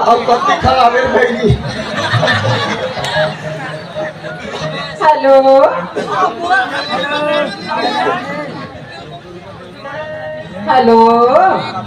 अब कत्ती खराबे भैली। हेलो हेलो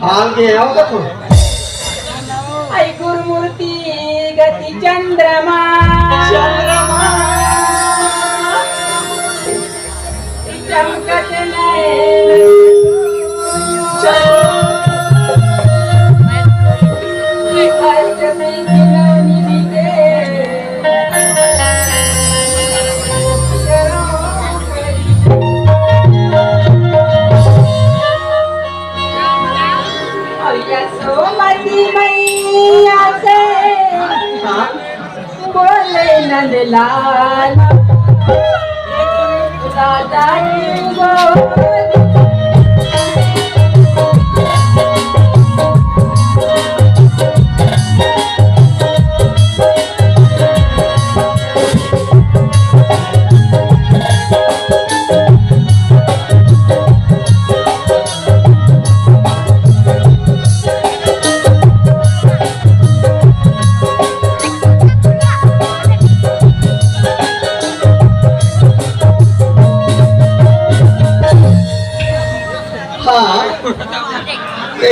हाल के आओ तो आई गुरुमूर्ति गति चंद्रमा चमकत सोमती मैया से बोले नंदलाल दादा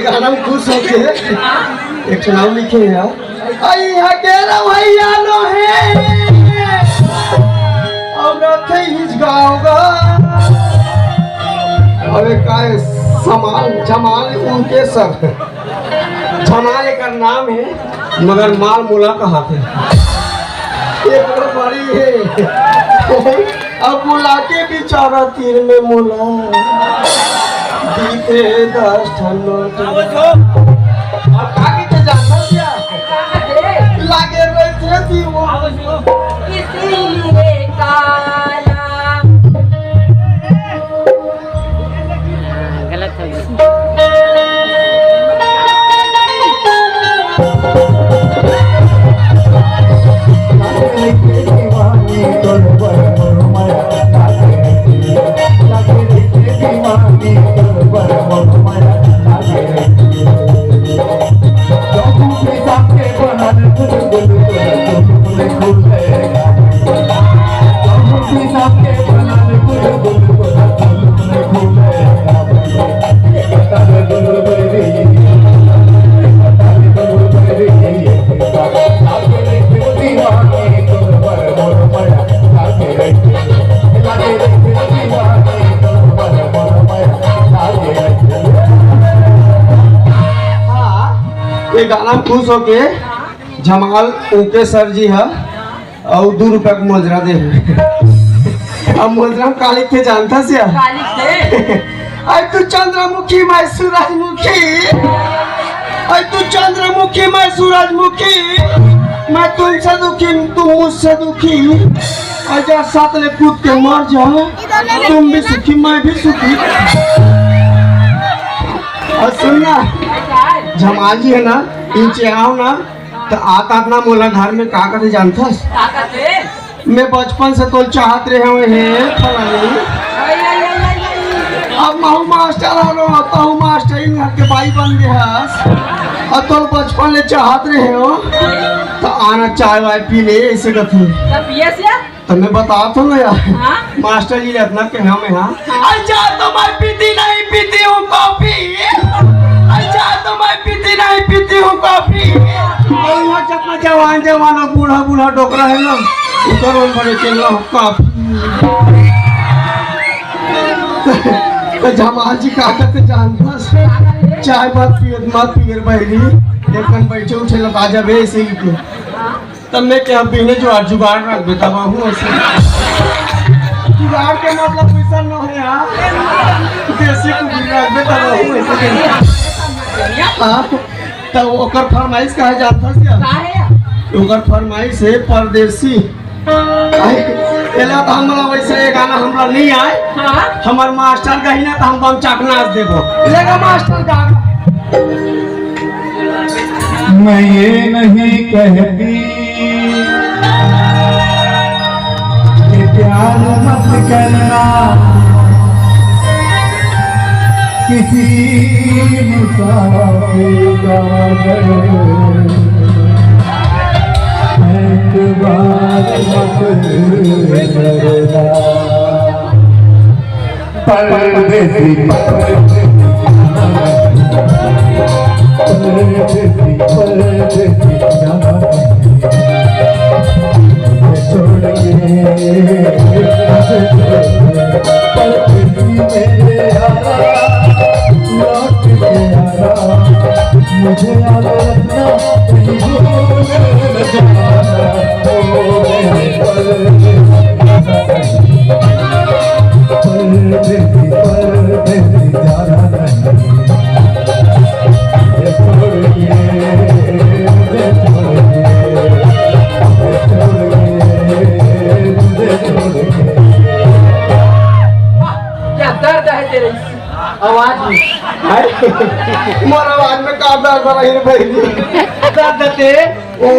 गाना में खुश होके एक नाम लिखे है आई हकेरा भैया लो है अब रखे हिज गाओगा अबे काय समाल जमाल उनके सब जमाल एक नाम है मगर माल मुला कहाँ थे एक और बड़ी है अब मुला के बेचारा तीर में मुला बीते 10 नोट अब काकी तो जानता क्या लागे रहे थे वो इसीलिए काला गलत है गाना खुश होके जमाल उनके सर जी है और 2 रुपया का मोजरा दे अब मोजरा काली के जानता से आई तू चंद्रमुखी मैं सूरजमुखी आई तू चंद्रमुखी मैं सूरजमुखी मैं तुमसे दुखी तुम मुझसे दुखी अजा साथ ले कूद के मर जाओ तुम भी सुखी मैं भी सुखी और सुनना जमाल जी है ना नीचे आओ ना तो आता अपना मोला घर में का करे जानता मैं बचपन से तो चाहत रहे हुए अब महू मास्टर हो तो मास्टर घर के भाई बन गया और तो बचपन ले चाहत रहे हो तो आना चाय वाय पी ले ऐसे कथे तो मैं बता तो ना यार मास्टर जी अपना के हमें अच्छा तो मैं पीती नहीं पीती हूँ कॉफी अच्छा तो मैं पीती नहीं पीती हूँ कॉफी और यहाँ जितना जवान जवान और बूढ़ा बूढ़ा डोकरा है ना उधर उन बड़े चल रहा हूँ कॉफी तो जमाल जी का कहते जानता चाय मत पिए बहरी देखन बैठे उठे लगा जाबे ऐसे ही के तब मैं क्या पीने जो आज जुगाड़ रख बेटा बाहू ऐसे जुगाड़ के मतलब पैसा न है यार देसी को रख बेटा बाहू ऐसे हां तो ओकर फरमाइश कहे जाता है ओकर फरमाइश है परदेसी एला तो हमरा वैसे ये गाना हमरा नहीं आए हमार मास्टर कही ना तो हम बम चाकना देबो लेगा मास्टर का मैं ये नहीं कहती कि प्यार मत करना किसी मुसाफिर का ऐतबार मत करना। परदेसी जाना छोड़ के परदेसी मेरे यारा लौट के यारा मुझे याद रखना कहीं भूल न जाना। ओ मेरे परदेसी जाना नहीं छोड़ के क्या दर्द है तेरे आवाज में? मोर आवाज में का दर्द हो रही है भाई? दर्द ते ओ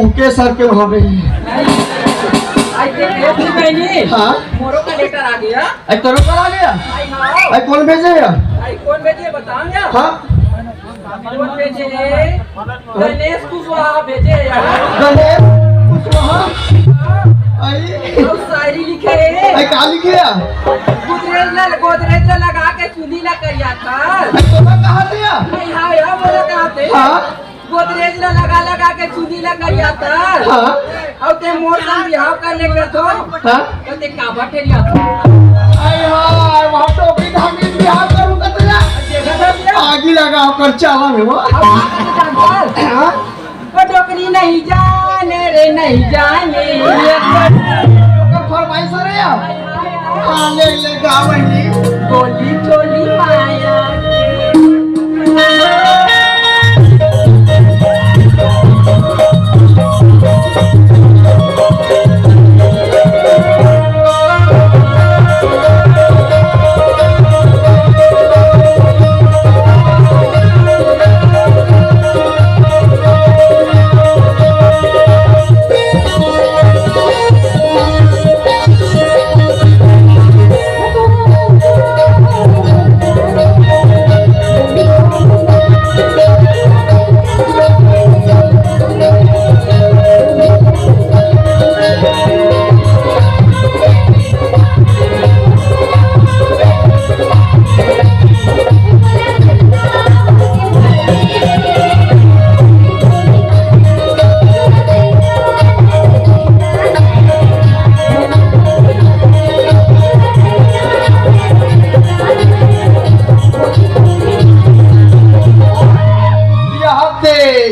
उनके सर के वहाँ पे आई ते अपनी बहनी हाँ मोरो का लेटर आ गया। आई तोरो पर आ गया। आई हाँ आई कौन भेजे है? आई कौन भेजे बताओ यार। हाँ कौन भेजे? गणेश कुशवाहा भेजे यार। गणेश कुशवाहा आई और शायरी लिखे आई का लिखे है? गोदरेज लगा के चुनी ला करिया था। आई तोरा कहाँ से है? नहीं हाँ यार बोला कहाँ थे? हाँ गोदरेज लगा के चुनी ला करिया था। हाँ और ते मोर संग बिहाव करने के तो हाँ ते काबा ठेरिया था। आई हाँ वहाँ टोपी धामी बिहार करूँगा तो जा देखा था भैया? आगी लगा कर चाला में वो अब आगे से जानता है? हाँ वो टोकरी नहीं जाने रे नहीं जाने। ओकर फरमाइश रे या हाँ ले ले गा बहनी गोली टोली माया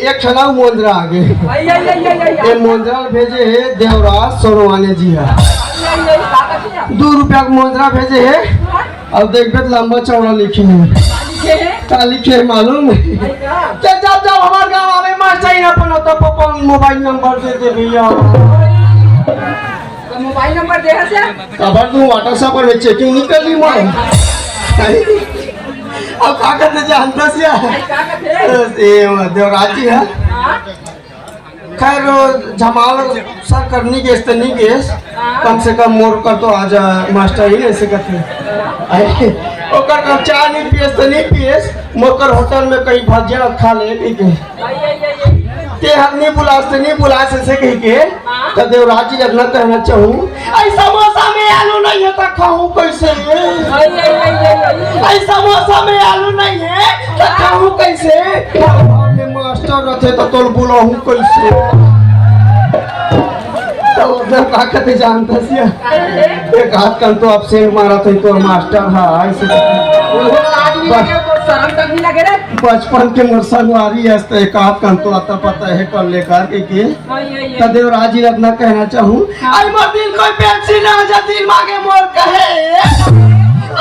एक छना मोंदरा आगे ये मोंदरा भेजे है देवराज सोनवाने जी है। 2 रुपया का मोंदरा भेजे है। अब देखबे तो लंबा चौड़ा लिखे है। क्या लिखे है मालूम? जब हमारे गाँव आवे मास्टर ही अपन होता पापा मोबाइल नंबर दे दे भैया। मोबाइल नंबर दे से खबर तू व्हाट्सएप पर चेकिंग नहीं कर ली मैं। अब का करते जानता सिया ये देवराज जी है। खैर जमाल सर करनी केस तो नहीं केस कम से कम मोर कर तो आज मास्टर ही ऐसे करते ओकर कम चाय नहीं पियस तो नहीं पियस मोकर होटल में कहीं भजिया खा ले पी के ते हम नहीं बुलास तो नहीं बुलास ऐसे कह के तो देवराज जी अपना कहना चाहूँ ऐ समोसा में आलू नहीं है तो खाऊं कैसे? ऐ समोसा में आलू नहीं है तो खाऊं कैसे? मास्टर रहते तो तोल बुलाऊं कैसे? तो उधर का कहते जानता सिया एक हाथ कल तो absent मारा था तो मास्टर हाँ ऐसे बचपन के मुर्सनवारी है एक हाथ कल तो आता पता है कर लेकर के तो देवराज जी अपना कहना चाहूँ आई मोर दिल कोई पेप्सी ना जा दिल मांगे मोर कहे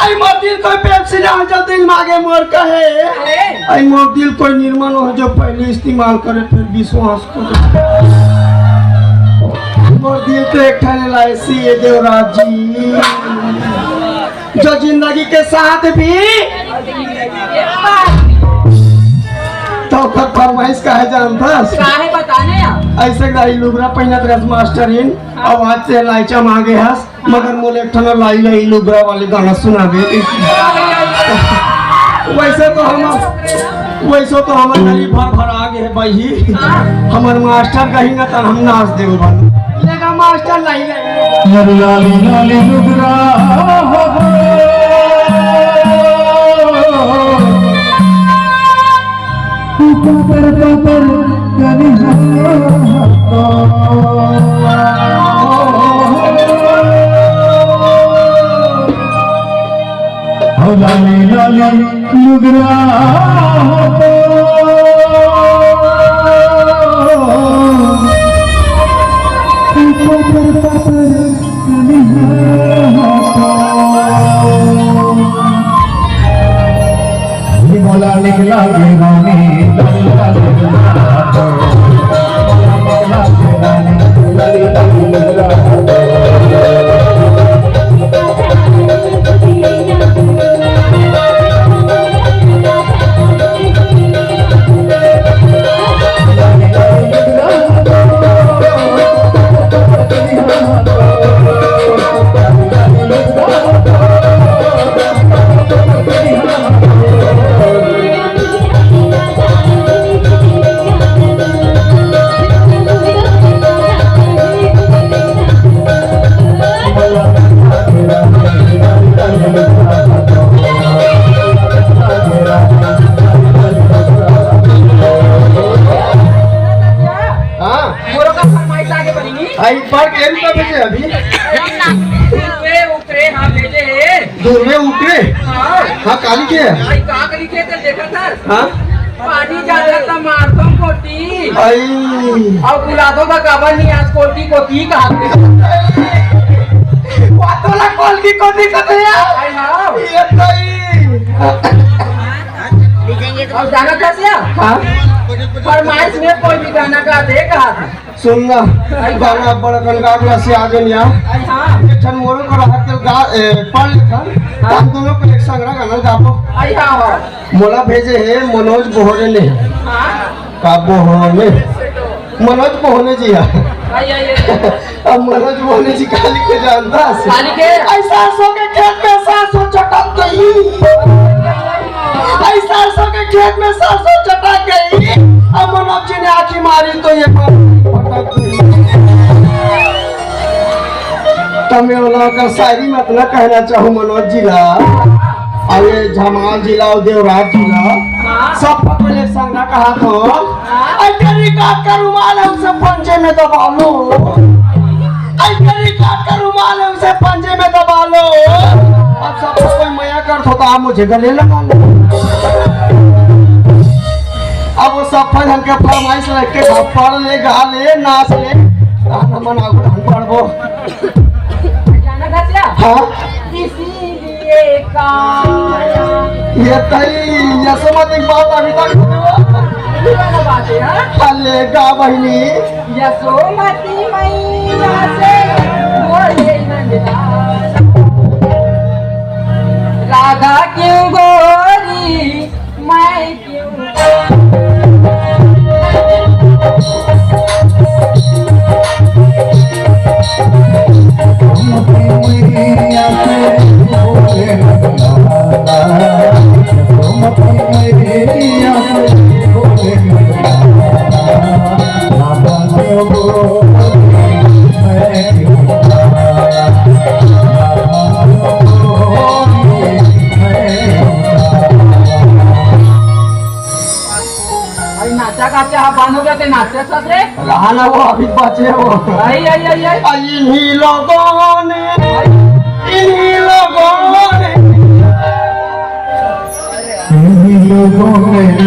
आई मोर दिल कोई पेप्सी ना जा दिल मांगे मोर कहे आई मोर दिल कोई निर्मल हो जो पहले इस्तेमाल करे फिर विश्वास करे मोर दिल तो एक ठाने लायसी है देवराज जी जो जिंदगी के साथ भी तो खत फरमाइश का है जानता काहे बताने ऐसे गाड़ी लुगरा पहनत रस मास्टर इन आवाज से लाइचा मांगे हस मगर मोले एक ठाना लाई लाई लुगरा वाले गाना सुना दे वैसे तो हम गली भर भर आ आगे है भाई हमार मास्टर कहीं ना तो हम नाच देव बन लेगा मास्टर नहीं ले लाली लाली नुगरा लाली लाली नुगरा मोला निकला के रानी ललिता आई पर केम का भेजे अभी उतरे उतरे हाँ भेजे है दूर में उतरे हाँ काली के आई का लिखे थे देखा था हाँ पानी ज्यादा था मारतम कोटी आई और गुलाबों का काबर नहीं आज कोटी कोटी कहा वातोला कॉल की को दिक्कत है आई हाँ ये तो और गाना कैसे हाँ फरमाइश में कोई भी गाना का दे कहा था सुनना गाना बड़ा गंगा से आ गया आई हाँ एक ठन मोरो को रहा के गा पढ़ लिखन हम दोनों को एक संग गाना गाबो आई हाँ मोला भेजे है मनोज बोहरे ने हाँ का बोहरे मनोज बोहरे जी है आई आई अब मनोज बोहरे जी का लिखे जानता है खाली के ऐसा सो के खेत में सरसों चटक गई ऐसा सो के खेत में सरसों चटक गई अब मनोज जी ने आँखी मारी तो ये फटक गई तमें वाला का शायरी मत न कहना चाहूँ मनोज जी ला अरे झमाल जिला और देवराज जिला सब पकड़े संग कहा तो अरे काट का रुमाल है उसे पंजे में दबा लो अरे काट का रुमाल है उसे पंजे में दबा लो अब सब कोई मया कर होता आप मुझे गले लगा लो अब वो सब फल हमके फरमाइश रख के पढ़ ले गा ले नाच ले गाना मना हम पढ़बो गाना गा दिया हाँ इसीलिए काया ये तई यशोमती बात अभी तक बात है हाँ चले गा बहनी यशोमती मैया से बोले नंदलाल राधा क्यों गोरी मैं क्यों नाचा गाते हाँ बांध हो गए थे नाचे ससरे रहना वो अभी बचे वो आई आई आई आई इन्हीं लोगों ने लोगों ने